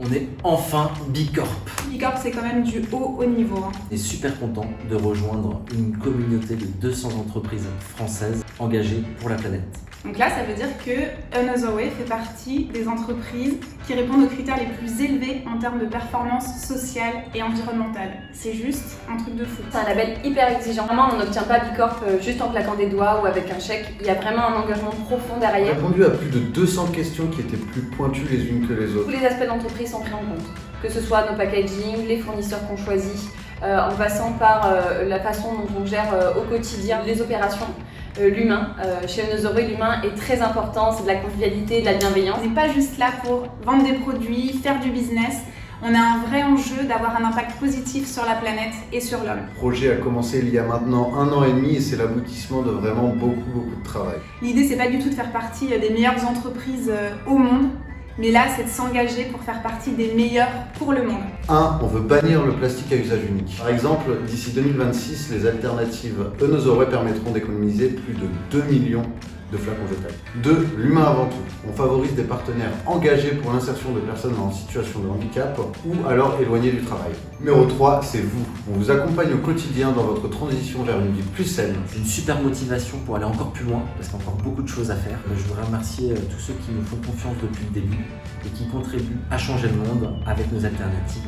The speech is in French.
On est enfin Bicorp. Bicorp, c'est quand même du haut niveau. On est super content de rejoindre une communauté de 200 entreprises françaises engagées pour la planète. Donc là, ça veut dire que Another Way fait partie des entreprises qui répondent aux critères les plus élevés en termes de performance sociale et environnementale. C'est juste un truc de fou. C'est un label hyper exigeant. Vraiment, on n'obtient pas Bicorp juste en claquant des doigts ou avec un chèque. Il y a vraiment un engagement profond On a derrière. répondu à plus de 200 questions qui étaient plus pointues les unes que les autres. Tous les aspects d'entreprise sont pris en compte. Que ce soit nos packaging, les fournisseurs qu'on choisit, en passant par la façon dont on gère au quotidien les opérations. L'humain. Chez Another Way, l'humain est très important, c'est de la convivialité, de la bienveillance. On n'est pas juste là pour vendre des produits, faire du business. On a un vrai enjeu d'avoir un impact positif sur la planète et sur l'homme. Le projet a commencé il y a maintenant 1 an et demi et c'est l'aboutissement de vraiment beaucoup de travail. L'idée, c'est pas du tout de faire partie des meilleures entreprises au monde, mais là, c'est de s'engager pour faire partie des meilleurs pour le monde. 1. On veut bannir le plastique à usage unique. Par exemple, d'ici 2026, les alternatives Another Way permettront d'économiser plus de 2 millions de flacons jetables. 2. L'humain avant tout. On favorise des partenaires engagés pour l'insertion de personnes en situation de handicap ou alors éloignées du travail. Numéro 3, c'est vous. On vous accompagne au quotidien dans votre transition vers une vie plus saine. C'est une super motivation pour aller encore plus loin, parce qu'il y a encore beaucoup de choses à faire. Je voudrais remercier tous ceux qui nous font confiance depuis le début et qui contribuent à changer le monde avec nos alternatives.